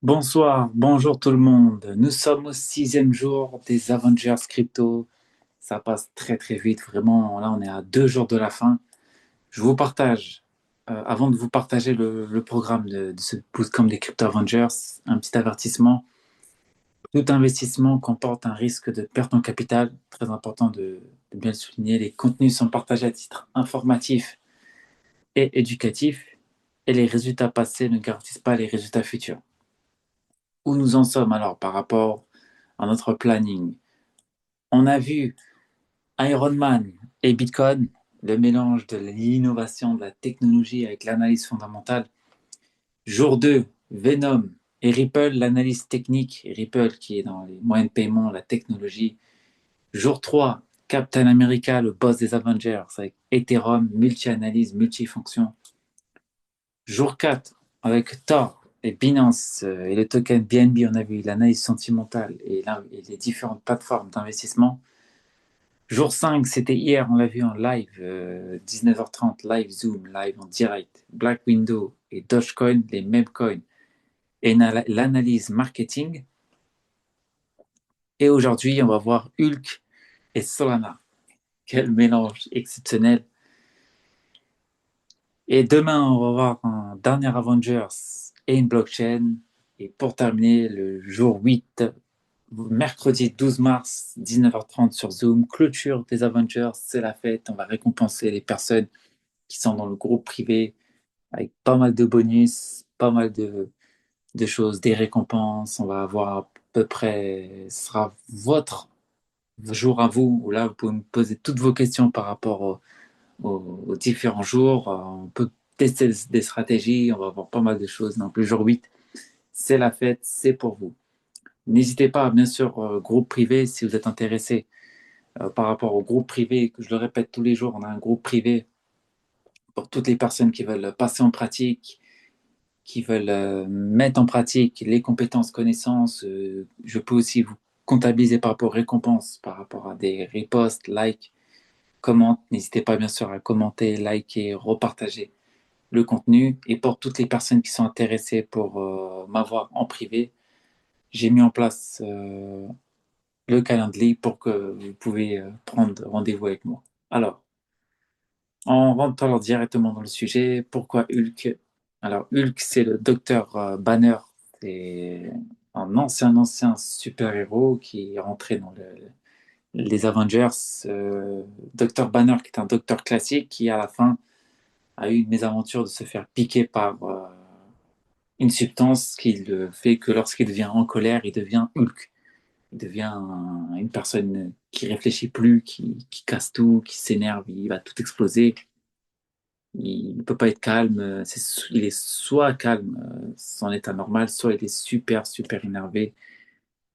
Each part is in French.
Bonsoir, bonjour tout le monde. Nous sommes au sixième jour des Avengers Crypto. Ça passe très très vite, vraiment. Là, on est à 2 jours de la fin. Je vous partage, avant de vous partager le programme de ce bootcamp des Crypto Avengers, un petit avertissement. Tout investissement comporte un risque de perte en capital. Très important de bien le souligner. Les contenus sont partagés à titre informatif et éducatif, et les résultats passés ne garantissent pas les résultats futurs. Où nous en sommes alors par rapport à notre planning? On a vu Iron Man et Bitcoin, le mélange de l'innovation, de la technologie avec l'analyse fondamentale. Jour 2, Venom et Ripple, l'analyse technique. Et Ripple qui est dans les moyens de paiement, la technologie. Jour 3, Captain America, le boss des Avengers, avec Ethereum, multi-analyse, multifonction. Jour 4, avec Thor et Binance et le token BNB, on a vu l'analyse sentimentale et les différentes plateformes d'investissement. Jour 5, c'était hier, on l'a vu en live, 19h30, live Zoom, live en direct. Black Window et Dogecoin, les mêmes coins. Et l'analyse marketing. Et aujourd'hui, on va voir Hulk et Solana. Quel mélange exceptionnel. Et demain, on va voir un dernier Avengers et une blockchain. Et pour terminer, le jour 8, mercredi 12 mars, 19h30 sur Zoom, clôture des Avengers, c'est la fête. On va récompenser les personnes qui sont dans le groupe privé avec pas mal de bonus, pas mal de choses, des récompenses. On va avoir à peu près, ce sera votre jour à vous, où là, vous pouvez me poser toutes vos questions par rapport aux différents jours. On peut tester des stratégies, on va avoir pas mal de choses. Donc, le jour 8, c'est la fête, c'est pour vous. N'hésitez pas, bien sûr, groupe privé, si vous êtes intéressé par rapport au groupe privé, que je le répète tous les jours, on a un groupe privé pour toutes les personnes qui veulent passer en pratique, qui veulent mettre en pratique les compétences, connaissances. Je peux aussi vous comptabiliser par rapport aux récompenses, par rapport à des reposts, likes, commentes. N'hésitez pas bien sûr à commenter, liker, repartager le contenu. Et pour toutes les personnes qui sont intéressées pour m'avoir en privé, j'ai mis en place le calendrier pour que vous pouvez prendre rendez-vous avec moi. Alors, on rentre alors directement dans le sujet. Pourquoi Hulk? Alors, Hulk, c'est le docteur Banner. C'est un ancien super-héros qui est rentré dans les Avengers. Docteur Banner, qui est un docteur classique, qui à la fin a eu une mésaventure de se faire piquer par une substance qui le fait que lorsqu'il devient en colère, il devient Hulk. Il devient une personne qui réfléchit plus, qui casse tout, qui s'énerve, il va tout exploser. Il ne peut pas être calme. Il est soit calme, son état normal, soit il est super énervé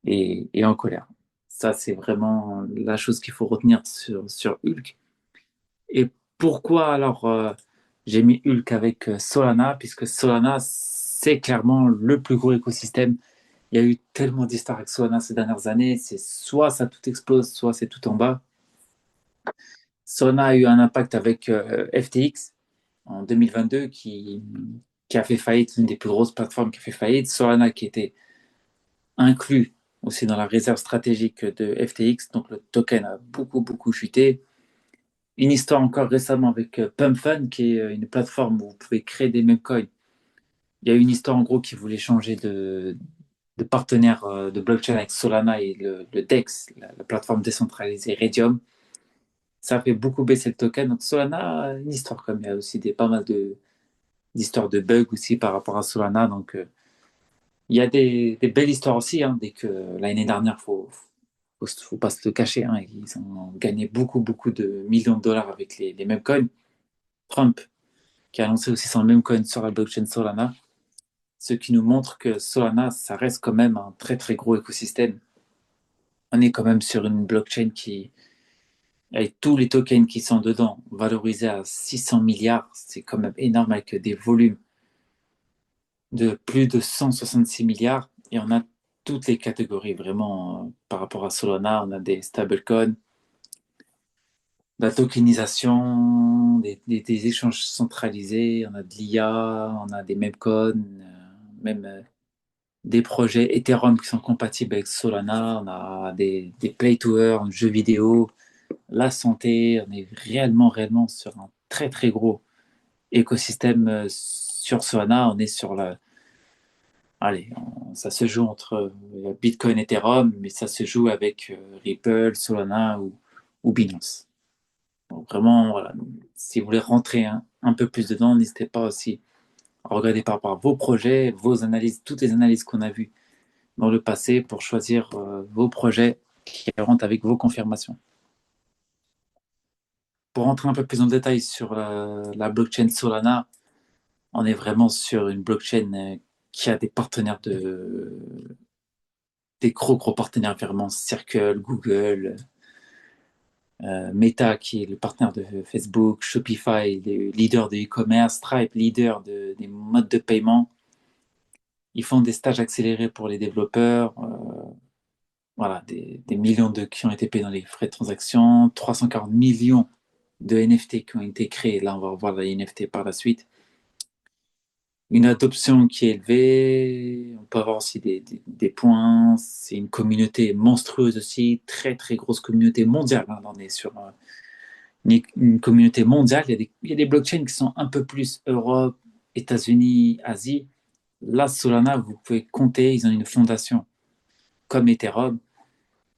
et en colère. Ça, c'est vraiment la chose qu'il faut retenir sur Hulk. Et pourquoi alors j'ai mis Hulk avec Solana? Puisque Solana, c'est clairement le plus gros écosystème. Il y a eu tellement d'histoires avec Solana ces dernières années. C'est soit ça tout explose, soit c'est tout en bas. Solana a eu un impact avec FTX en 2022 qui a fait faillite, une des plus grosses plateformes qui a fait faillite. Solana qui était inclus aussi dans la réserve stratégique de FTX, donc le token a beaucoup chuté. Une histoire encore récemment avec Pump Fund, qui est une plateforme où vous pouvez créer des meme coins. Il y a eu une histoire en gros qui voulait changer de partenaire de blockchain avec Solana et le DEX, la plateforme décentralisée Redium. Ça a fait beaucoup baisser le token. Donc Solana a une histoire comme il y a aussi pas mal d'histoires de bugs aussi par rapport à Solana. Donc il y a des belles histoires aussi, hein, dès que l'année dernière, faut pas se le cacher, hein, ils ont gagné beaucoup de millions de dollars avec les mêmes coins. Trump, qui a lancé aussi son même coin sur la blockchain Solana, ce qui nous montre que Solana, ça reste quand même un très gros écosystème. On est quand même sur une blockchain qui, avec tous les tokens qui sont dedans, valorisés à 600 milliards, c'est quand même énorme avec des volumes de plus de 166 milliards. Et on a toutes les catégories, vraiment, par rapport à Solana, on a des stablecoins, de la tokenisation, des échanges centralisés, on a de l'IA, on a des memcoins, même des projets Ethereum qui sont compatibles avec Solana, on a des play to earn, jeux vidéo, la santé, on est réellement sur un très très gros écosystème sur Solana, on est sur la... Allez, ça se joue entre Bitcoin et Ethereum, mais ça se joue avec Ripple, Solana ou Binance. Donc vraiment, voilà, si vous voulez rentrer un peu plus dedans, n'hésitez pas aussi à regarder par rapport à vos projets, vos analyses, toutes les analyses qu'on a vues dans le passé pour choisir vos projets qui rentrent avec vos confirmations. Pour rentrer un peu plus en détail sur la blockchain Solana, on est vraiment sur une blockchain qui a des partenaires des gros partenaires vraiment Circle, Google, Meta qui est le partenaire de Facebook, Shopify, le leader de e-commerce, Stripe, leader des modes de paiement. Ils font des stages accélérés pour les développeurs. Voilà, des millions qui ont été payés dans les frais de transaction, 340 millions de NFT qui ont été créés. Là, on va revoir les NFT par la suite. Une adoption qui est élevée. On peut avoir aussi des points. C'est une communauté monstrueuse aussi, très grosse communauté mondiale. Hein. On est sur une communauté mondiale. Il y a des blockchains qui sont un peu plus Europe, États-Unis, Asie. Là, Solana, vous pouvez compter, ils ont une fondation comme Ethereum.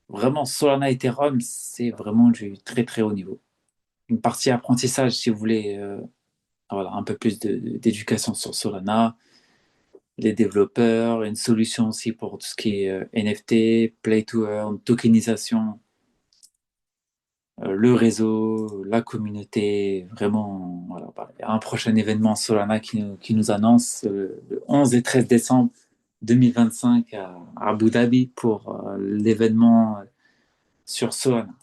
Vraiment, Solana Ethereum, c'est vraiment du très haut niveau. Une partie apprentissage, si vous voulez, voilà, un peu plus d'éducation sur Solana, les développeurs, une solution aussi pour tout ce qui est NFT, Play to Earn, tokenisation, le réseau, la communauté, vraiment, voilà, bah, il y a un prochain événement Solana qui nous annonce le 11 et 13 décembre 2025 à Abu Dhabi pour l'événement sur Solana.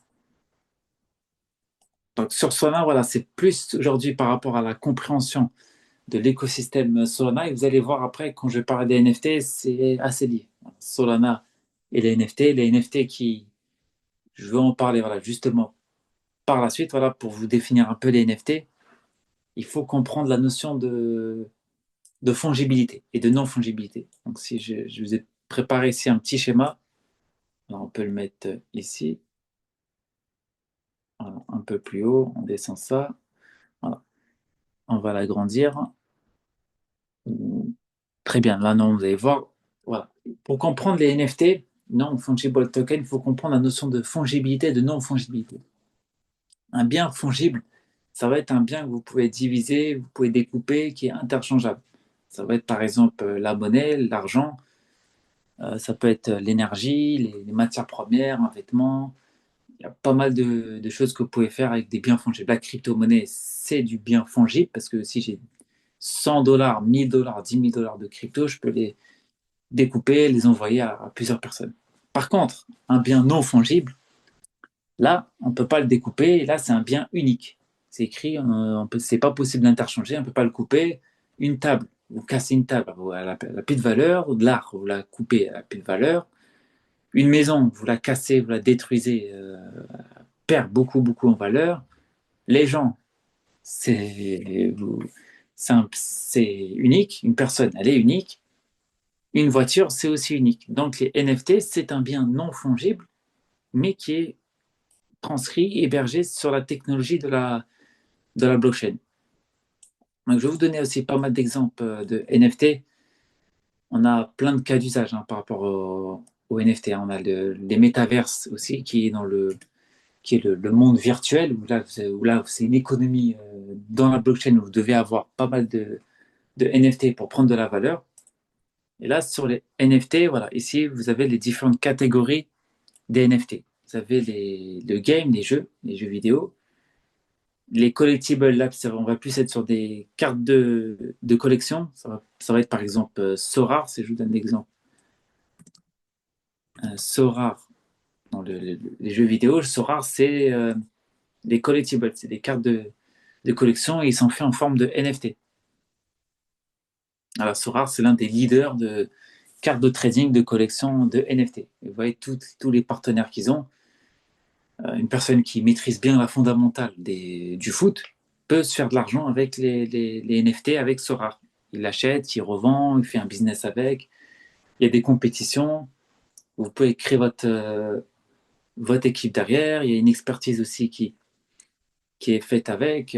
Donc sur Solana, voilà, c'est plus aujourd'hui par rapport à la compréhension de l'écosystème Solana. Et vous allez voir après, quand je parle des NFT, c'est assez lié. Solana et les NFT qui, je veux en parler, voilà, justement par la suite, voilà, pour vous définir un peu les NFT, il faut comprendre la notion de fongibilité et de non-fongibilité. Donc si je vous ai préparé ici un petit schéma, alors on peut le mettre ici, voilà, un peu plus haut, on descend ça, voilà. On va l'agrandir. Très bien, là, non, vous allez voir. Voilà. Pour comprendre les NFT, non-fungible token, il faut comprendre la notion de fongibilité et de non-fongibilité. Un bien fongible, ça va être un bien que vous pouvez diviser, vous pouvez découper, qui est interchangeable. Ça va être par exemple la monnaie, l'argent, ça peut être l'énergie, les matières premières, un vêtement. Il y a pas mal de choses que vous pouvez faire avec des biens fongibles. La crypto-monnaie, c'est du bien fongible parce que si j'ai 100 dollars, 1000 dollars, 10 000 dollars de crypto, je peux les découper, les envoyer à plusieurs personnes. Par contre, un bien non fongible, là, on ne peut pas le découper, et là, c'est un bien unique. C'est écrit, c'est pas possible d'interchanger, on ne peut pas le couper. Une table, vous cassez une table, elle n'a plus de valeur, ou de l'art, vous la coupez, elle n'a plus de valeur. Une maison, vous la cassez, vous la détruisez, perd beaucoup en valeur. Les gens, c'est c'est unique, une personne, elle est unique. Une voiture, c'est aussi unique. Donc les NFT, c'est un bien non fongible, mais qui est transcrit, hébergé sur la technologie de la blockchain. Donc, je vais vous donner aussi pas mal d'exemples de NFT. On a plein de cas d'usage hein, par rapport au NFT. On a les métaverses aussi, qui est le monde virtuel, où là c'est une économie dans la blockchain où vous devez avoir pas mal de NFT pour prendre de la valeur. Et là, sur les NFT, voilà, ici, vous avez les différentes catégories des NFT. Vous avez le game, les jeux vidéo. Les collectibles, là, on va plus être sur des cartes de collection. Ça va être par exemple Sorare, si je vous donne l'exemple. Sorare, dans les jeux vidéo, Sorare, c'est des collectibles, c'est des cartes de collection et ils sont faits en forme de NFT. Alors, Sorare, c'est l'un des leaders de cartes de trading de collection de NFT. Vous voyez tous les partenaires qu'ils ont. Une personne qui maîtrise bien la fondamentale du foot peut se faire de l'argent avec les NFT avec Sorare. Il l'achète, il revend, il fait un business avec. Il y a des compétitions, vous pouvez créer votre équipe derrière, il y a une expertise aussi qui est faite avec.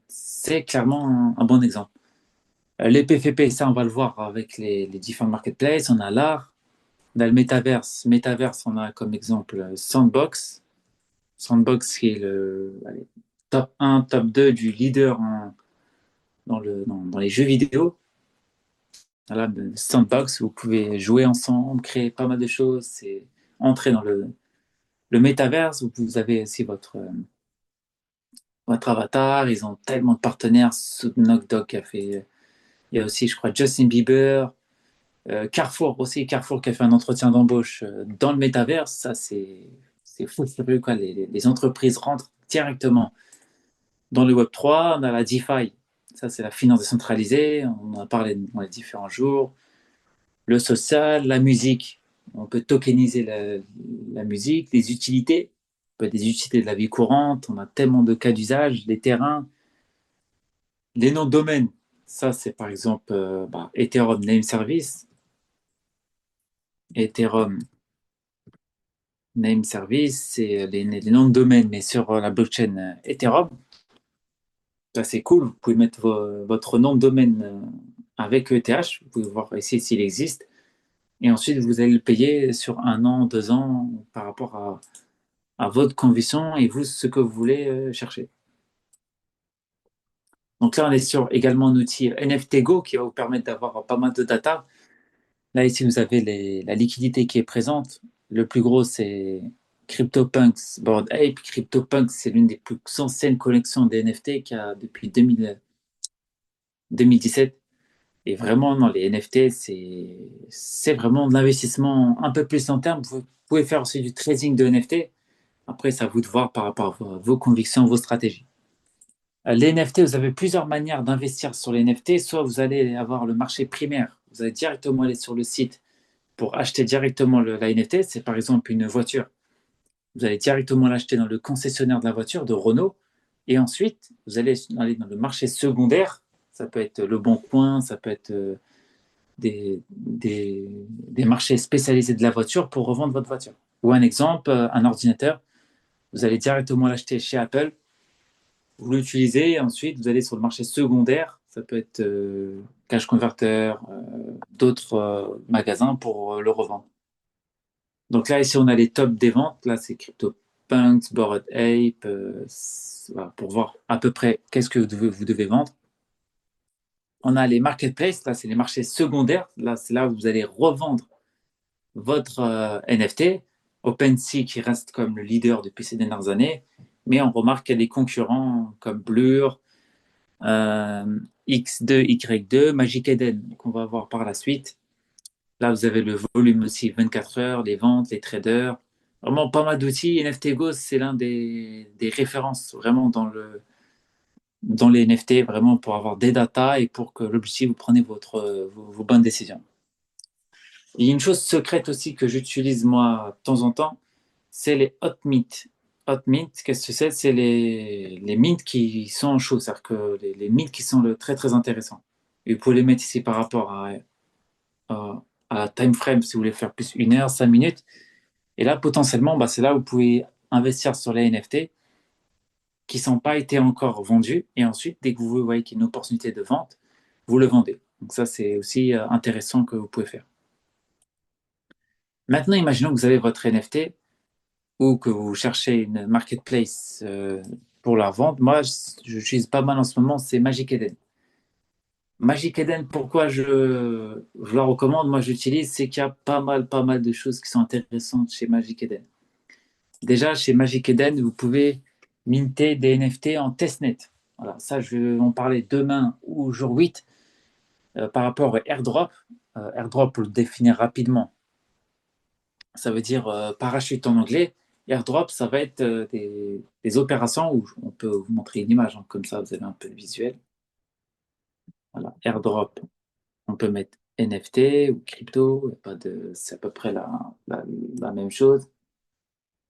C'est clairement un bon exemple. Les PFP, ça, on va le voir avec les différents marketplaces. On a l'art, on a le Metaverse. Metaverse, on a comme exemple Sandbox. Sandbox qui est le allez, top 1, top 2 du leader dans les jeux vidéo. Voilà, le Sandbox, vous pouvez jouer ensemble, créer pas mal de choses, c'est entrer dans le Metaverse. Vous avez aussi votre avatar. Ils ont tellement de partenaires. Snoop Dogg qui a fait. Il y a aussi, je crois, Justin Bieber. Carrefour aussi, Carrefour qui a fait un entretien d'embauche dans le métaverse, ça c'est fou furieux, quoi. Les entreprises rentrent directement dans le Web3. On a la DeFi, ça c'est la finance décentralisée, on en a parlé dans les différents jours. Le social, la musique, on peut tokeniser la musique, les utilités, on peut des utilités de la vie courante, on a tellement de cas d'usage, les terrains, les noms de domaine. Ça c'est par exemple Ethereum Name Service, Ethereum Name service, c'est les noms de domaine, mais sur la blockchain Ethereum, ça c'est cool. Vous pouvez mettre votre nom de domaine avec ETH, vous pouvez voir ici s'il existe, et ensuite vous allez le payer sur 1 an, 2 ans, par rapport à votre conviction et vous, ce que vous voulez chercher. Donc là, on est sur également un outil NFT Go qui va vous permettre d'avoir pas mal de data. Là, ici, vous avez la liquidité qui est présente. Le plus gros, c'est CryptoPunks Bored Ape. CryptoPunks, c'est l'une des plus anciennes collections des NFT qu'il y a depuis 2017. Et vraiment, non, les NFT, c'est vraiment de l'investissement un peu plus long terme. Vous pouvez faire aussi du trading de NFT. Après, c'est à vous de voir par rapport à vos convictions, vos stratégies. Les NFT, vous avez plusieurs manières d'investir sur les NFT. Soit vous allez avoir le marché primaire. Vous allez directement aller sur le site pour acheter directement la NFT, c'est par exemple une voiture. Vous allez directement l'acheter dans le concessionnaire de la voiture, de Renault, et ensuite, vous allez aller dans le marché secondaire. Ça peut être le Bon Coin, ça peut être des marchés spécialisés de la voiture pour revendre votre voiture. Ou un exemple, un ordinateur, vous allez directement l'acheter chez Apple, vous l'utilisez, et ensuite, vous allez sur le marché secondaire, ça peut être Cash Converter, d'autres magasins pour le revendre. Donc là, ici, on a les tops des ventes. Là, c'est CryptoPunks, Bored Ape, voilà, pour voir à peu près qu'est-ce que vous devez vendre. On a les marketplaces. Là, c'est les marchés secondaires. Là, c'est là où vous allez revendre votre NFT. OpenSea qui reste comme le leader depuis ces dernières années. Mais on remarque qu'il y a des concurrents comme Blur, X2, Y2, Magic Eden qu'on va voir par la suite. Là, vous avez le volume aussi 24 heures, les ventes, les traders. Vraiment pas mal d'outils. NFT Go, c'est l'un des références vraiment dans les NFT, vraiment pour avoir des datas et pour que l'objectif, vous prenez vos bonnes décisions. Il y a une chose secrète aussi que j'utilise moi de temps en temps, c'est les hot mint. Hot mint, qu'est-ce que c'est? C'est les mints qui sont en chaud, c'est-à-dire que les mints qui sont très très intéressants. Et vous pouvez les mettre ici par rapport à time frame si vous voulez faire plus 1 heure, 5 minutes. Et là, potentiellement, c'est là où vous pouvez investir sur les NFT qui ne sont pas été encore vendus. Et ensuite, dès que vous voyez qu'il y a une opportunité de vente, vous le vendez. Donc ça, c'est aussi intéressant que vous pouvez faire. Maintenant, imaginons que vous avez votre NFT ou que vous cherchez une marketplace pour la vente. Moi, j'utilise pas mal en ce moment, c'est Magic Eden. Magic Eden, pourquoi je la recommande, moi j'utilise, c'est qu'il y a pas mal de choses qui sont intéressantes chez Magic Eden. Déjà, chez Magic Eden, vous pouvez minter des NFT en testnet. Voilà, ça, je vais en parler demain ou jour 8 par rapport au airdrop. Airdrop, pour le définir rapidement, ça veut dire parachute en anglais. Airdrop, ça va être des opérations où on peut vous montrer une image, hein, comme ça vous avez un peu de visuel. Voilà, airdrop, on peut mettre NFT ou crypto, c'est à peu près la même chose.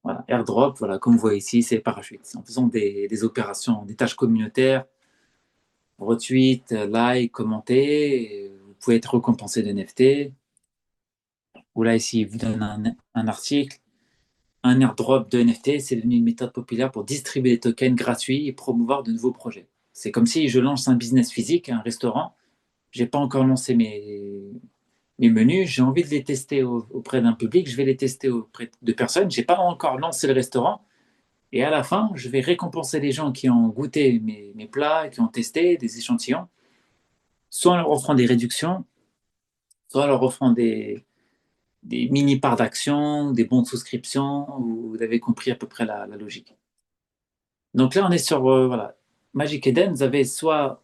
Voilà, airdrop, voilà, comme vous voyez ici, c'est parachute. En faisant des opérations, des tâches communautaires, retweet, like, commenter, vous pouvez être récompensé de NFT. où là, ici, il vous donne un article, un airdrop de NFT. C'est devenu une méthode populaire pour distribuer des tokens gratuits et promouvoir de nouveaux projets. C'est comme si je lance un business physique, un restaurant. J'ai pas encore lancé mes menus. J'ai envie de les tester auprès d'un public. Je vais les tester auprès de personnes. J'ai pas encore lancé le restaurant. Et à la fin, je vais récompenser les gens qui ont goûté mes plats, qui ont testé des échantillons, soit en leur offrant des réductions, soit en leur offrant des mini parts d'action, des bons de souscription. Vous avez compris à peu près la logique. Donc là, on est sur voilà, Magic Eden. Vous avez soit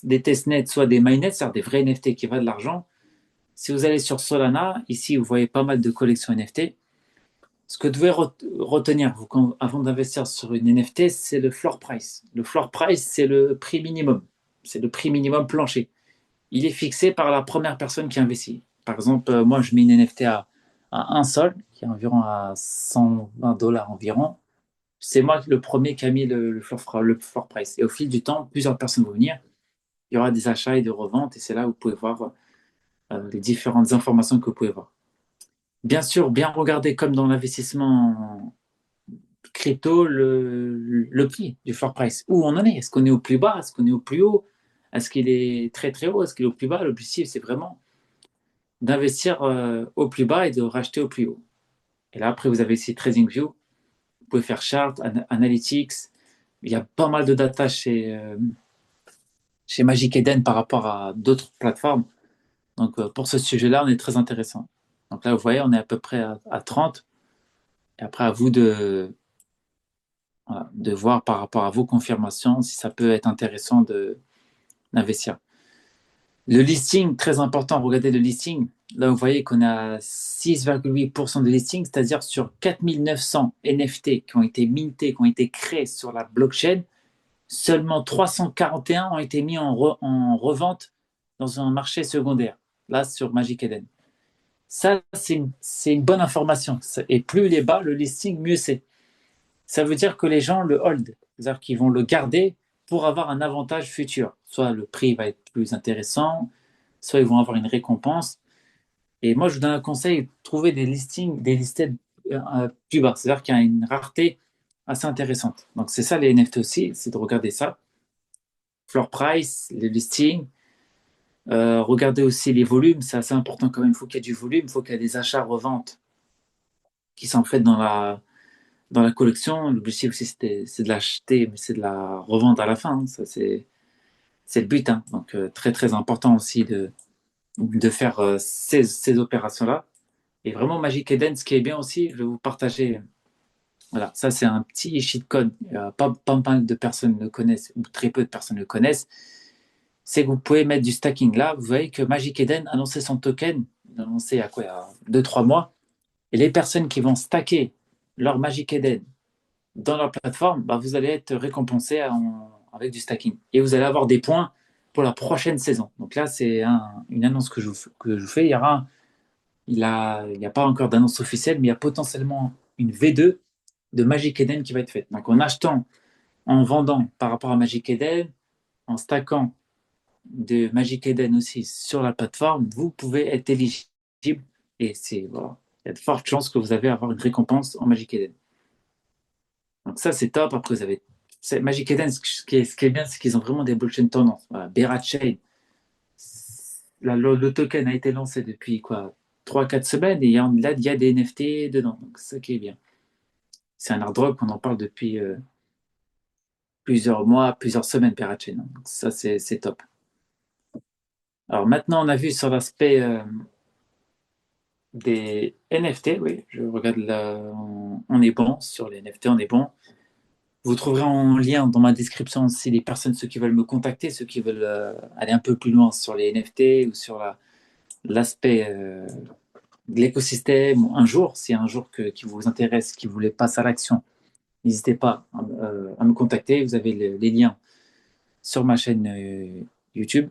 des testnets, soit des mainnets, c'est-à-dire des vrais NFT qui valent de l'argent. Si vous allez sur Solana, ici, vous voyez pas mal de collections NFT. Ce que vous devez retenir avant d'investir sur une NFT, c'est le floor price. Le floor price, c'est le prix minimum. C'est le prix minimum plancher. Il est fixé par la première personne qui investit. Par exemple, moi, je mets une NFT à un sol, qui est environ à 120 dollars environ. C'est moi le premier qui a mis le floor price. Et au fil du temps, plusieurs personnes vont venir. Il y aura des achats et des reventes, et c'est là où vous pouvez voir les différentes informations que vous pouvez voir. Bien sûr, bien regarder comme dans l'investissement crypto, le prix du floor price. Où on en est? Est-ce qu'on est au plus bas? Est-ce qu'on est au plus haut? Est-ce qu'il est très très haut? Est-ce qu'il est au plus bas? L'objectif, c'est vraiment d'investir au plus bas et de racheter au plus haut. Et là, après, vous avez ici TradingView. Vous pouvez faire Chart, Analytics. Il y a pas mal de data chez Magic Eden par rapport à d'autres plateformes. Donc, pour ce sujet-là, on est très intéressant. Donc là, vous voyez, on est à peu près à 30. Et après, à vous voilà, de voir par rapport à vos confirmations si ça peut être intéressant d'investir. Le listing, très important, regardez le listing. Là, vous voyez qu'on a 6,8% de listing, c'est-à-dire sur 4900 NFT qui ont été mintés, qui ont été créés sur la blockchain, seulement 341 ont été mis en revente dans un marché secondaire, là sur Magic Eden. Ça, c'est une bonne information. Et plus il est bas, le listing, mieux c'est. Ça veut dire que les gens le hold, c'est-à-dire qu'ils vont le garder pour avoir un avantage futur. Soit le prix va être plus intéressant, soit ils vont avoir une récompense. Et moi, je vous donne un conseil, trouvez des listings, des listed plus bas. C'est-à-dire qu'il y a une rareté assez intéressante. Donc, c'est ça les NFT aussi, c'est de regarder ça. Floor price, les listings. Regardez aussi les volumes, c'est assez important quand même. Il faut qu'il y ait du volume, il faut qu'il y ait des achats-reventes qui sont faits dans la collection. L'objectif aussi, c'est de l'acheter, mais c'est de la revendre à la fin. Hein. Ça, c'est le but. Hein. Donc, très, très important aussi de faire ces opérations-là. Et vraiment, Magic Eden, ce qui est bien aussi, je vais vous partager. Voilà, ça, c'est un petit cheat code. Pas mal de personnes le connaissent, ou très peu de personnes le connaissent. C'est que vous pouvez mettre du stacking. Là, vous voyez que Magic Eden a lancé son token. Il a lancé à quoi? À 2-3 mois. Et les personnes qui vont stacker leur Magic Eden dans leur plateforme, bah, vous allez être récompensé avec du stacking. Et vous allez avoir des points pour la prochaine saison. Donc là, c'est une annonce que je vous fais. Il n'y a pas encore d'annonce officielle, mais il y a potentiellement une V2 de Magic Eden qui va être faite. Donc en achetant, en vendant par rapport à Magic Eden, en stackant de Magic Eden aussi sur la plateforme, vous pouvez être éligible. Et c'est voilà, il y a de fortes chances que vous allez avoir une récompense en Magic Eden. Donc ça, c'est top. Après, vous avez Magic Eden, ce qui est bien, c'est qu'ils ont vraiment des blockchains tendances. Voilà, Berat Chain, le token a été lancé depuis quoi, 3-4 semaines et là, il y a des NFT dedans. Donc c'est ça qui est bien. C'est un airdrop qu'on en parle depuis plusieurs mois, plusieurs semaines, Berat Chain. Donc ça, c'est top. Alors maintenant, on a vu sur l'aspect des NFT, oui, je regarde là, on est bon sur les NFT, on est bon. Vous trouverez en lien dans ma description aussi les personnes, ceux qui veulent me contacter, ceux qui veulent aller un peu plus loin sur les NFT ou sur l'aspect de l'écosystème. Un jour, si un jour qui vous intéresse, qui voulait passer à l'action, n'hésitez pas à me contacter. Vous avez les liens sur ma chaîne YouTube.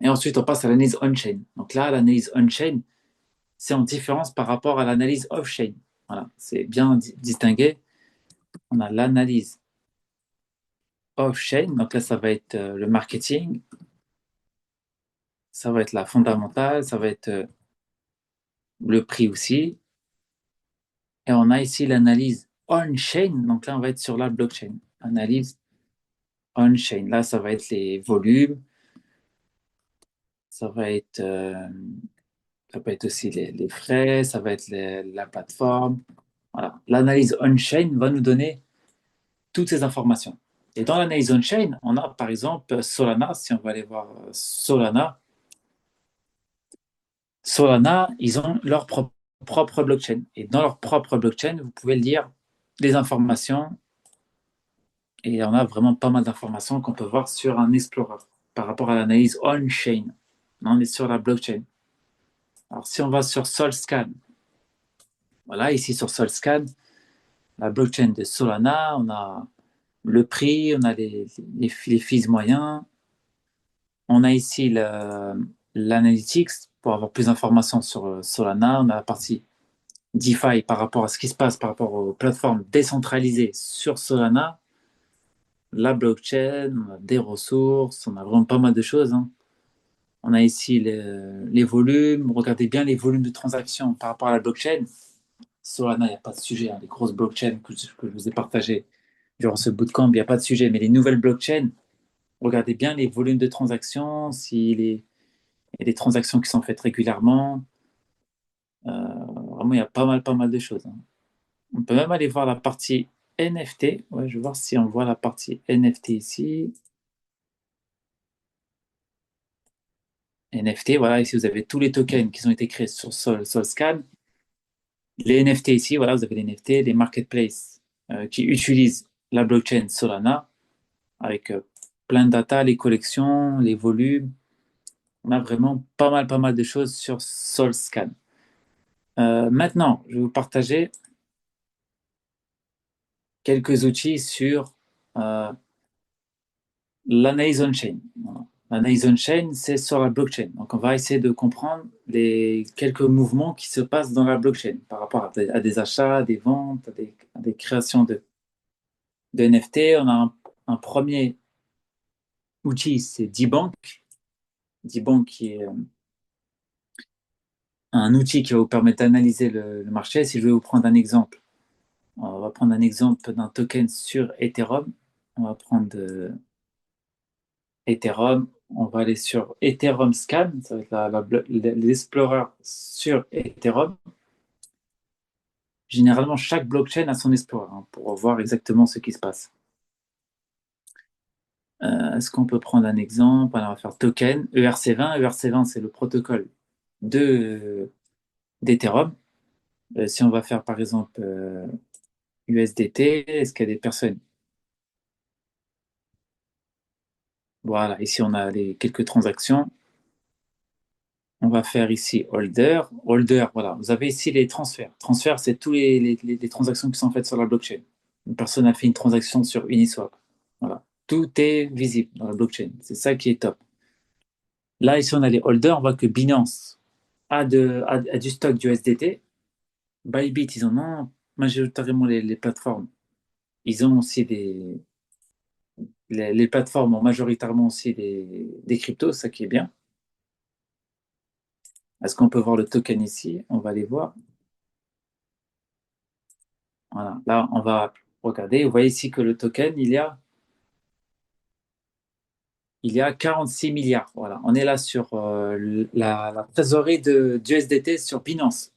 Et ensuite, on passe à l'analyse on-chain. Donc là, l'analyse on-chain, c'est en différence par rapport à l'analyse off-chain. Voilà, c'est bien distingué. On a l'analyse off-chain. Donc là, ça va être le marketing, ça va être la fondamentale, ça va être le prix aussi. Et on a ici l'analyse on-chain. Donc là, on va être sur la blockchain. Analyse on-chain. Là, ça va être les volumes, ça va être, ça peut être aussi les frais, ça va être la plateforme. Voilà. L'analyse on-chain va nous donner toutes ces informations. Et dans l'analyse on-chain, on a par exemple Solana. Si on va aller voir Solana, Solana, ils ont leur propre blockchain. Et dans leur propre blockchain, vous pouvez lire les informations. Et on a vraiment pas mal d'informations qu'on peut voir sur un Explorer par rapport à l'analyse on-chain. On est sur la blockchain. Alors, si on va sur Solscan, voilà, ici sur Solscan, la blockchain de Solana, on a le prix, on a les fees moyens, on a ici l'analytics pour avoir plus d'informations sur Solana, on a la partie DeFi par rapport à ce qui se passe par rapport aux plateformes décentralisées sur Solana, la blockchain, on a des ressources, on a vraiment pas mal de choses, hein. On a ici les volumes. Regardez bien les volumes de transactions par rapport à la blockchain. Solana, il n'y a pas de sujet, hein. Les grosses blockchains que je vous ai partagées durant ce bootcamp, il n'y a pas de sujet. Mais les nouvelles blockchains, regardez bien les volumes de transactions, s'il y a des transactions qui sont faites régulièrement. Vraiment, il y a pas mal de choses, hein. On peut même aller voir la partie NFT. Ouais, je vais voir si on voit la partie NFT ici. NFT, voilà, ici vous avez tous les tokens qui ont été créés sur Solscan. Les NFT ici, voilà, vous avez les NFT, les marketplaces qui utilisent la blockchain Solana avec plein de data, les collections, les volumes. On a vraiment pas mal de choses sur Solscan. Maintenant, je vais vous partager quelques outils sur euh, l'analyse on-chain. Voilà. L'analyse on-chain, c'est sur la blockchain. Donc, on va essayer de comprendre les quelques mouvements qui se passent dans la blockchain par rapport à des achats, des ventes, à des créations de NFT. On a un premier outil, c'est Dbank. Dbank qui est un outil qui va vous permettre d'analyser le marché. Si je vais vous prendre un exemple, on va prendre un exemple d'un token sur Ethereum. On va prendre Ethereum. On va aller sur Ethereum Scan, ça va être l'Explorer sur Ethereum. Généralement, chaque blockchain a son Explorer, hein, pour voir exactement ce qui se passe. Est-ce qu'on peut prendre un exemple? Alors, on va faire token ERC20. ERC20, c'est le protocole de d'Ethereum. Si on va faire par exemple USDT, est-ce qu'il y a des personnes? Voilà, ici on a quelques transactions. On va faire ici holder. Holder, voilà, vous avez ici les transferts. Transferts, c'est tous les transactions qui sont faites sur la blockchain. Une personne a fait une transaction sur Uniswap. Voilà, tout est visible dans la blockchain. C'est ça qui est top. Là, ici on a les holders. On voit que Binance a du stock d'USDT. Bybit, ils en ont majoritairement les plateformes. Ils ont aussi les plateformes ont majoritairement aussi des cryptos, ça qui est bien. Est-ce qu'on peut voir le token ici? On va aller voir. Voilà. Là, on va regarder. Vous voyez ici que le token, il y a 46 milliards. Voilà. On est là sur la trésorerie d'USDT sur Binance.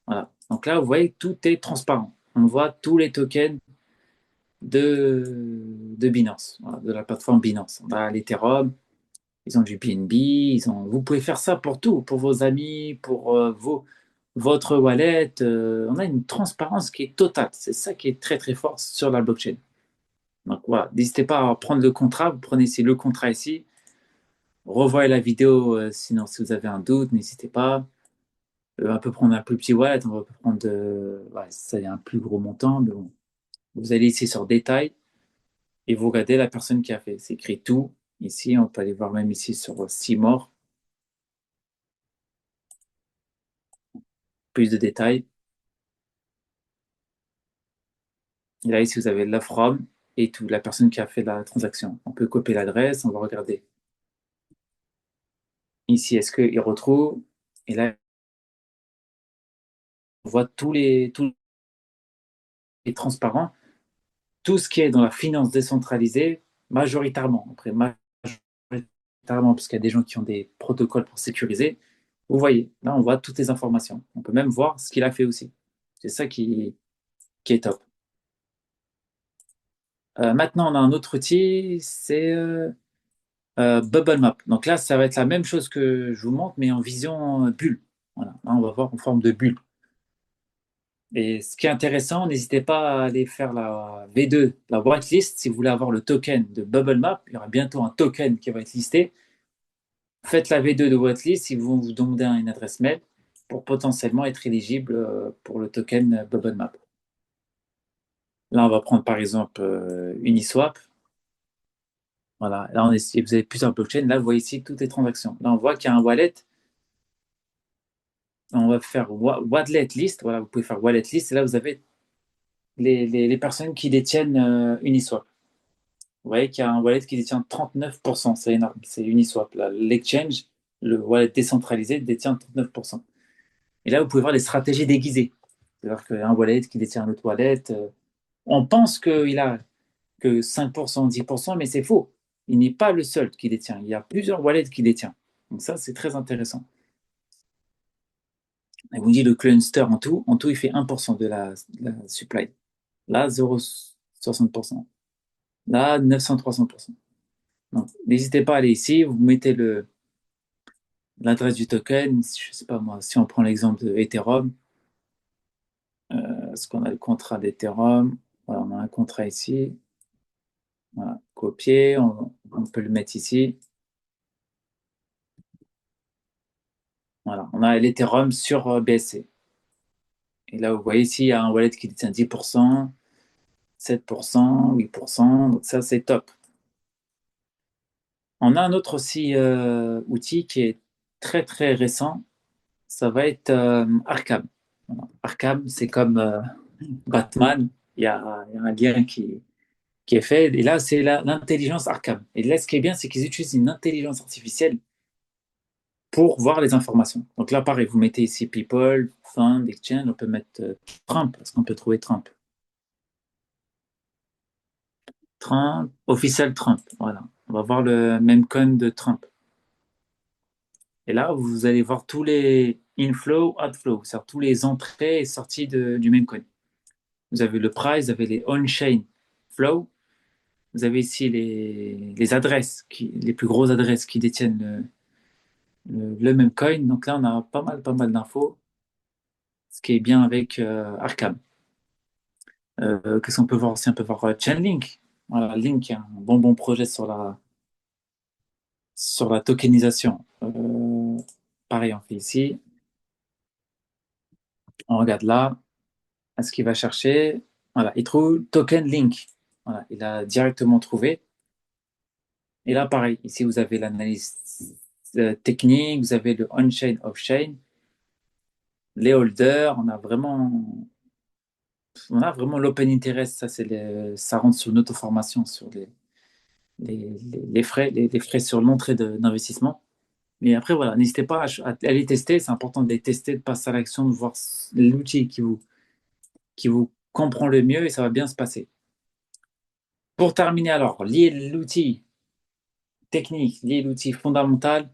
Voilà. Donc là, vous voyez, tout est transparent. On voit tous les tokens de Binance, voilà, de la plateforme Binance. On a l'Ethereum, ils ont du BNB, vous pouvez faire ça pour tout, pour vos amis, pour votre wallet. On a une transparence qui est totale. C'est ça qui est très très fort sur la blockchain. Donc voilà, n'hésitez pas à prendre le contrat. Vous prenez ici le contrat ici. Revoyez la vidéo, sinon si vous avez un doute, n'hésitez pas. On peut prendre un plus petit wallet, on peut prendre ouais, ça y a un plus gros montant, mais bon. Vous allez ici sur détail et vous regardez la personne qui a fait. C'est écrit tout. Ici, on peut aller voir même ici sur Seymour, plus de détails. Et là, ici, vous avez la from et tout, la personne qui a fait la transaction. On peut copier l'adresse, on va regarder. Ici, est-ce qu'il retrouve? Et là, voit tous les transparents, tout ce qui est dans la finance décentralisée, majoritairement. Après, majoritairement, parce qu'il y a des gens qui ont des protocoles pour sécuriser. Vous voyez, là, on voit toutes les informations. On peut même voir ce qu'il a fait aussi. C'est ça qui est top. Maintenant, on a un autre outil, c'est Bubble Map. Donc là, ça va être la même chose que je vous montre, mais en vision bulle. Voilà, là, on va voir en forme de bulle. Et ce qui est intéressant, n'hésitez pas à aller faire la V2, la whitelist, si vous voulez avoir le token de Bubble Map. Il y aura bientôt un token qui va être listé. Faites la V2 de whitelist, ils vont vous demander une adresse mail pour potentiellement être éligible pour le token Bubble Map. Là, on va prendre par exemple Uniswap. Voilà, là, vous avez plusieurs blockchains. Là, vous voyez ici toutes les transactions. Là, on voit qu'il y a un wallet. On va faire wallet list. Voilà, vous pouvez faire wallet list. Et là, vous avez les personnes qui détiennent Uniswap. Vous voyez qu'il y a un wallet qui détient 39%. C'est énorme. C'est Uniswap. L'exchange, le wallet décentralisé, détient 39%. Et là, vous pouvez voir les stratégies déguisées. C'est-à-dire qu'un wallet qui détient un autre wallet, on pense qu'il a que 5%, 10%, mais c'est faux. Il n'est pas le seul qui détient. Il y a plusieurs wallets qui détient. Donc ça, c'est très intéressant. Et vous dites le cluster en tout, il fait 1% de la supply. Là, 0,60%. Là, 900, 300%. Donc, n'hésitez pas à aller ici, vous mettez l'adresse du token. Je ne sais pas moi, si on prend l'exemple de Ethereum, est-ce qu'on a le contrat d'Ethereum? Voilà, on a un contrat ici. Voilà, copier, on peut le mettre ici. Voilà, on a l'Ethereum sur BSC. Et là, vous voyez ici, il y a un wallet qui détient 10%, 7%, 8%. Donc ça, c'est top. On a un autre aussi outil qui est très, très récent. Ça va être Arkham. Voilà. Arkham, c'est comme Batman. Il y a un lien qui est fait. Et là, c'est l'intelligence Arkham. Et là, ce qui est bien, c'est qu'ils utilisent une intelligence artificielle pour voir les informations. Donc là, pareil, vous mettez ici People, Fund, Exchange, on peut mettre Trump, parce qu'on peut trouver Trump. Trump, officiel Trump, voilà. On va voir le même coin de Trump. Et là, vous allez voir tous les inflow, outflow, c'est-à-dire tous les entrées et sorties du même coin. Vous avez le price, vous avez les on-chain flow, vous avez ici les adresses, les plus grosses adresses qui détiennent le même coin. Donc là, on a pas mal d'infos, ce qui est bien avec Arkham. Qu'est-ce qu'on peut voir aussi? On peut voir Chainlink. Voilà, Link, un bon projet sur la tokenisation. Pareil, on fait ici. On regarde là. Ce qu'il va chercher. Voilà, il trouve token link. Voilà, il a directement trouvé. Et là, pareil, ici, vous avez l'analyse technique, vous avez le on-chain, off-chain, les holders. On a vraiment l'open interest. Ça, ça rentre sur notre formation sur les frais, les frais sur l'entrée d'investissement. Mais après, voilà, n'hésitez pas à aller tester. C'est important de les tester, de passer à l'action, de voir l'outil qui vous comprend le mieux et ça va bien se passer. Pour terminer, alors, lier l'outil technique, lier l'outil fondamental,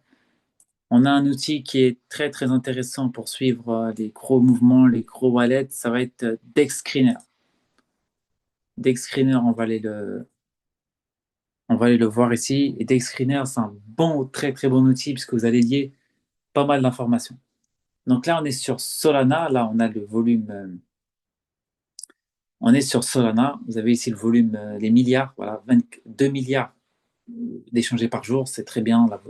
on a un outil qui est très très intéressant pour suivre les gros mouvements, les gros wallets. Ça va être DexScreener. DexScreener, on va aller le voir ici. Et DexScreener, c'est un très très bon outil puisque vous allez lier pas mal d'informations. Donc là, on est sur Solana. Là, on a le volume. On est sur Solana. Vous avez ici le volume, les milliards. Voilà, 22 milliards d'échangés par jour. C'est très bien. Là,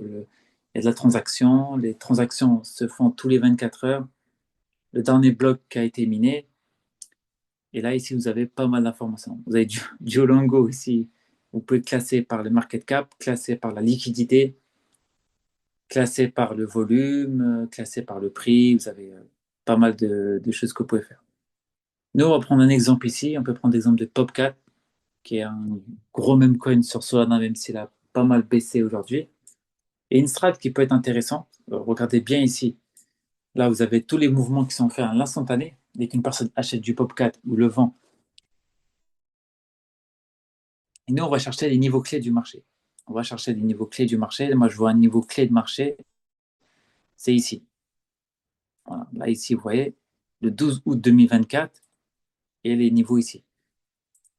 il y a de la transaction. Les transactions se font tous les 24 heures. Le dernier bloc qui a été miné. Et là, ici, vous avez pas mal d'informations. Vous avez Duolingo aussi. Vous pouvez classer par le market cap, classer par la liquidité, classer par le volume, classer par le prix. Vous avez pas mal de choses que vous pouvez faire. Nous, on va prendre un exemple ici. On peut prendre l'exemple de Popcat, qui est un gros meme coin sur Solana, même s'il a pas mal baissé aujourd'hui. Et une strat qui peut être intéressante. Regardez bien ici. Là, vous avez tous les mouvements qui sont faits à l'instantané. dès qu'une personne achète du PopCat ou le vend, et nous, on va chercher les niveaux clés du marché. On va chercher les niveaux clés du marché. Moi, je vois un niveau clé de marché, c'est ici. Voilà. Là, ici, vous voyez, le 12 août 2024 et les niveaux ici.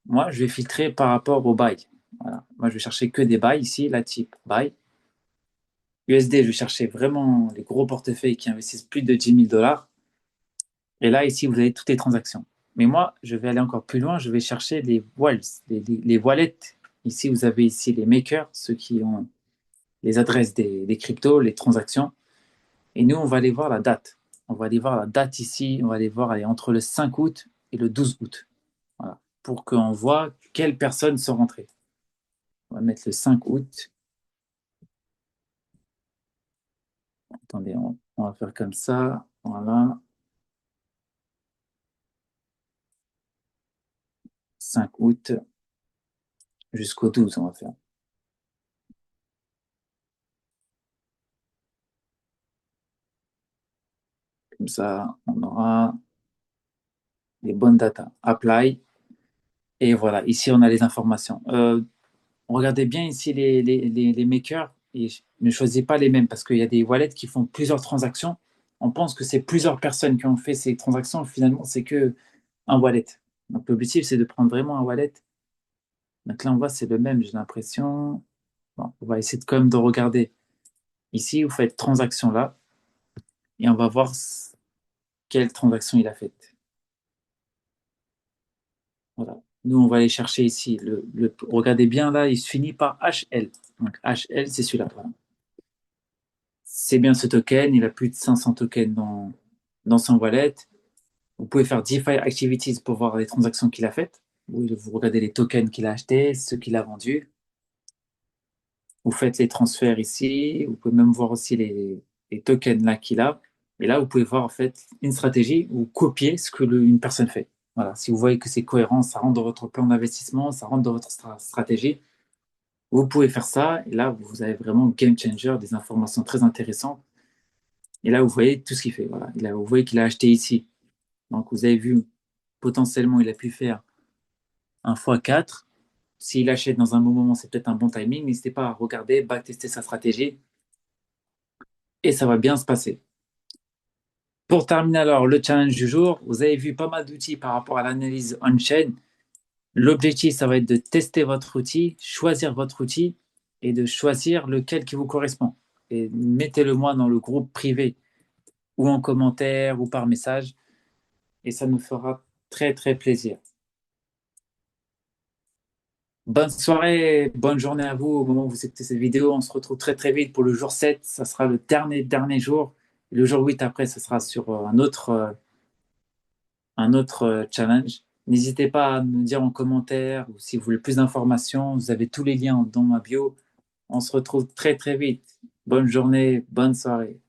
Moi, je vais filtrer par rapport au buy. Voilà. Moi, je vais chercher que des buys ici, la type buy. USD, je vais chercher vraiment les gros portefeuilles qui investissent plus de 10 000 dollars. Et là, ici, vous avez toutes les transactions. Mais moi, je vais aller encore plus loin. Je vais chercher les wallets, les wallets. Ici, vous avez ici les makers, ceux qui ont les adresses des cryptos, les transactions. Et nous, on va aller voir la date. On va aller voir la date ici. On va aller voir aller entre le 5 août et le 12 août. Voilà. Pour qu'on voit quelles personnes sont rentrées. On va mettre le 5 août. Attendez, on va faire comme ça. Voilà. 5 août jusqu'au 12, on va faire. Comme ça, on aura les bonnes datas. Apply. Et voilà, ici, on a les informations. Regardez bien ici les makers et ne choisissez pas les mêmes parce qu'il y a des wallets qui font plusieurs transactions. On pense que c'est plusieurs personnes qui ont fait ces transactions. Finalement, c'est que un wallet. Donc, l'objectif, c'est de prendre vraiment un wallet. Donc là, on voit, c'est le même, j'ai l'impression. Bon, on va essayer de, quand même de regarder. Ici, vous faites transaction là et on va voir quelle transaction il a faite. Voilà. Nous, on va aller chercher ici. Regardez bien là, il se finit par HL. Donc HL, c'est celui-là. Voilà. C'est bien ce token. Il a plus de 500 tokens dans son wallet. Vous pouvez faire DeFi Activities pour voir les transactions qu'il a faites. Vous regardez les tokens qu'il a achetés, ceux qu'il a vendus. Vous faites les transferts ici. Vous pouvez même voir aussi les tokens là qu'il a. Et là, vous pouvez voir en fait une stratégie ou copier ce que une personne fait. Voilà. Si vous voyez que c'est cohérent, ça rentre dans votre plan d'investissement, ça rentre dans votre stratégie, vous pouvez faire ça. Et là, vous avez vraiment game changer, des informations très intéressantes. Et là, vous voyez tout ce qu'il fait. Voilà. Et là, vous voyez qu'il a acheté ici. Donc, vous avez vu, potentiellement, il a pu faire un x4. S'il achète dans un bon moment, c'est peut-être un bon timing. N'hésitez pas à regarder, backtester sa stratégie et ça va bien se passer. Pour terminer alors le challenge du jour, vous avez vu pas mal d'outils par rapport à l'analyse on-chain. L'objectif, ça va être de tester votre outil, choisir votre outil et de choisir lequel qui vous correspond. Et mettez-le moi dans le groupe privé ou en commentaire ou par message et ça nous fera très très plaisir. Bonne soirée, bonne journée à vous au moment où vous écoutez cette vidéo. On se retrouve très très vite pour le jour 7. Ça sera le dernier jour. Le jour 8 après, ce sera sur un autre challenge. N'hésitez pas à me dire en commentaire ou si vous voulez plus d'informations. Vous avez tous les liens dans ma bio. On se retrouve très très vite. Bonne journée, bonne soirée.